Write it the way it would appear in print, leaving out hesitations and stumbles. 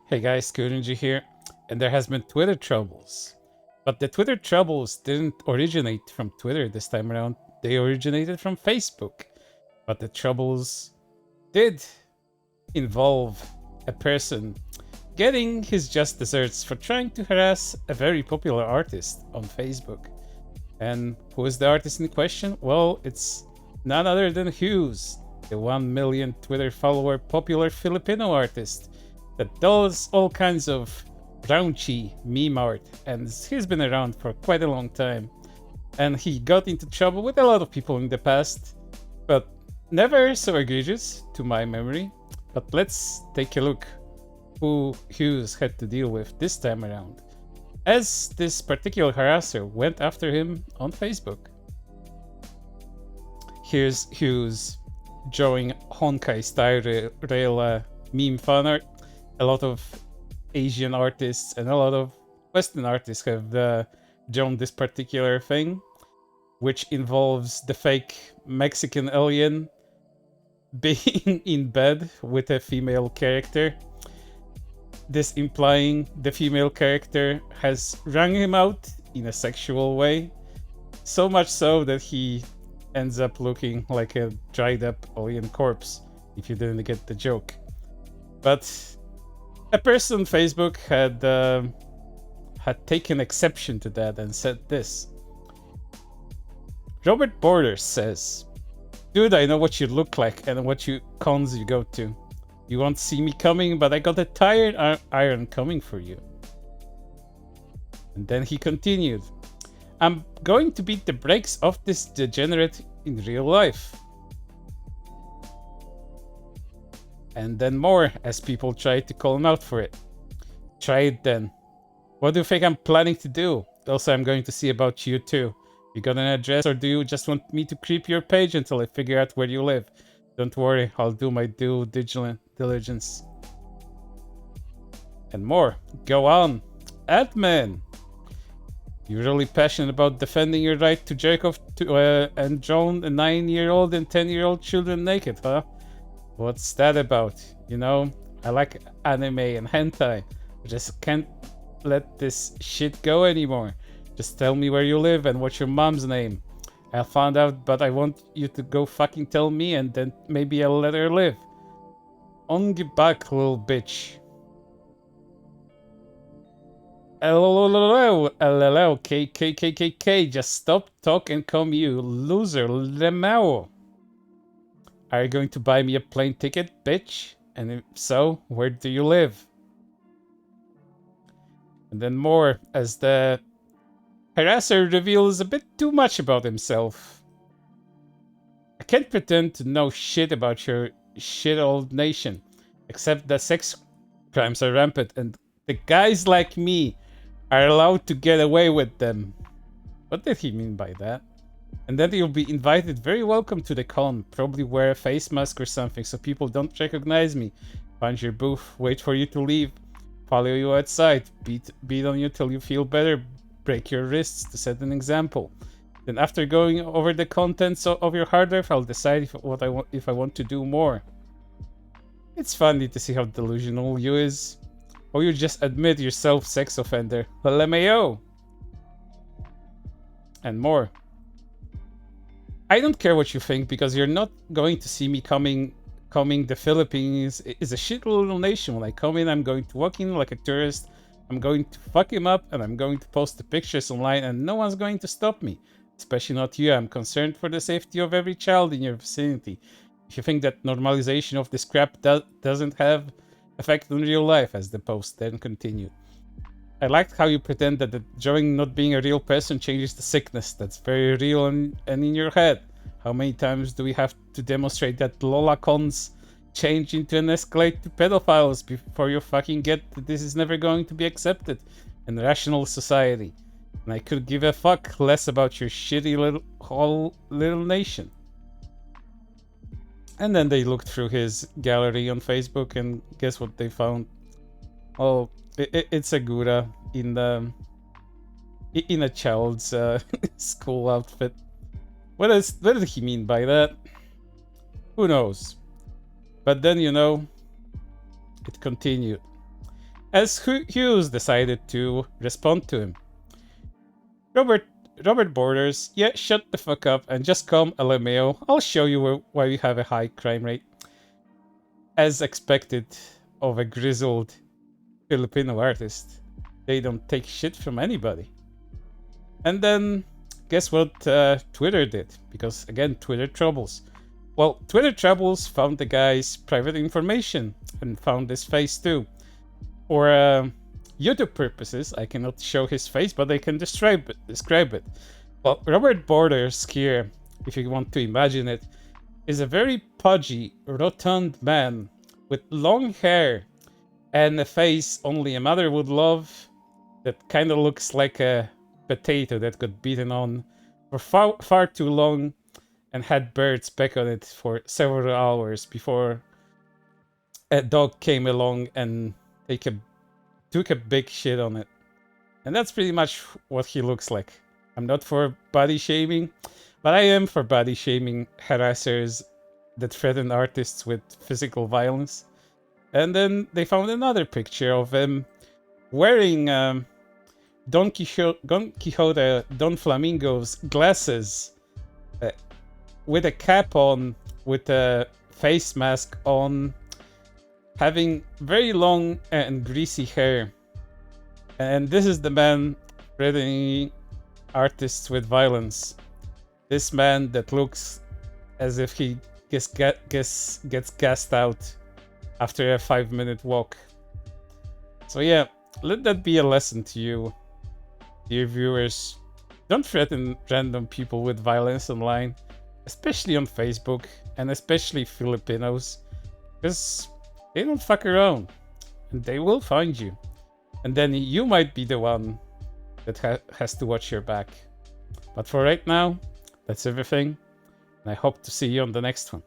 Hey guys, Rinji here, and there has been Twitter troubles. But the Twitter troubles didn't originate from Twitter this time around, they originated from Facebook. But the troubles did involve a person getting his just desserts for trying to harass a very popular artist on Facebook. And who is the artist in question? Well, it's none other than Hughes, the 1 million Twitter follower popular Filipino artist that does all kinds of raunchy meme art, and he's been around for quite a long time. And he got into trouble with a lot of people in the past, but never so egregious to my memory. But let's take a look who Hughes had to deal with this time around, as this particular harasser went after him on Facebook. Here's Hughes drawing Honkai style rail meme fan art. A lot of Asian artists and a lot of Western artists have drawn this particular thing, which involves the fake Mexican alien being in bed with a female character. This implying the female character has wrung him out in a sexual way, so much so that he ends up looking like a dried up alien corpse, if you didn't get the joke. But a person on Facebook had taken exception to that and said this. Robert Borders says, "Dude, I know what you look like and what cons you go to. You won't see me coming, but I got a tired iron coming for you." And then he continued, "I'm going to beat the brakes off this degenerate in real life." And then more, as people tried to call him out for it. Try it then. What do you think I'm planning to do? Also, I'm going to see about you too. You got an address, or do you just want me to creep your page until I figure out where you live? Don't worry, I'll do my due diligence. And more. Go on. Admin! You're really passionate about defending your right to jerk off and drown a 9-year-old and 10-year-old children naked, huh? What's that about? You know, I like anime and hentai. I just can't let this shit go anymore. Just tell me where you live and what's your mom's name. I'll find out, but I want you to go fucking tell me, and then maybe I'll let her live. On get back, little bitch. LLO, KKKKK, just stop, talk, and come, you loser, Lemao. Are you going to buy me a plane ticket, bitch? And if so, where do you live? And then more, as the harasser reveals a bit too much about himself. I can't pretend to know shit about your shit old nation, except that sex crimes are rampant and the guys like me are allowed to get away with them. What did he mean by that? And then you'll be invited, very welcome to the con. Probably wear a face mask or something so people don't recognize me. Find your booth, wait for you to leave, follow you outside, beat on you till you feel better, break your wrists to set an example. Then after going over the contents of your hard drive, I'll decide if I want to do more. It's funny to see how delusional you is. Or you just admit yourself sex offender. LMAO. And more. I don't care what you think, because you're not going to see me coming. The Philippines is a shit little nation. When I come in, I'm going to walk in like a tourist. I'm going to fuck him up, and I'm going to post the pictures online, and no one's going to stop me. Especially not you. I'm concerned for the safety of every child in your vicinity. If you think that normalization of this crap doesn't have effect on real life, as the post then continued. I liked how you pretend that the drawing not being a real person changes the sickness. That's very real and in your head. How many times do we have to demonstrate that lolacons change into and escalate to pedophiles before you fucking get that this is never going to be accepted in a rational society? And I could give a fuck less about your shitty little nation. And then they looked through his gallery on Facebook, and guess what they found? Oh, it's a Gura in a child's school outfit. What did he mean by that? Who knows? But then, you know, it continued. as Hughes decided to respond to him. Robert Borders, yeah, shut the fuck up and just come LMAO. I'll show you why we have a high crime rate. As expected of a grizzled Filipino artist, they don't take shit from anybody. And then, guess what Twitter did? Because again, Twitter troubles. Well, Twitter troubles found the guy's private information and found his face too. For YouTube purposes, I cannot show his face, but I can describe it. Well, Robert Borders here, if you want to imagine it, is a very pudgy, rotund man with long hair and a face only a mother would love that kind of looks like a potato that got beaten on for far too long and had birds peck on it for several hours before a dog came along and took a big shit on it. And that's pretty much what he looks like. I'm not for body shaming, but I am for body shaming harassers that threaten artists with physical violence. And then they found another picture of him wearing Don Quixote, Don Flamingo's glasses with a cap on, with a face mask on, having very long and greasy hair. And this is the man threatening artists with violence. This man that looks as if he gets gassed out after a 5-minute walk. So yeah, let that be a lesson to you, dear viewers. Don't threaten random people with violence online, especially on Facebook, and especially Filipinos, because they don't fuck around, and they will find you. And then you might be the one that has to watch your back. But for right now, that's everything, and I hope to see you on the next one.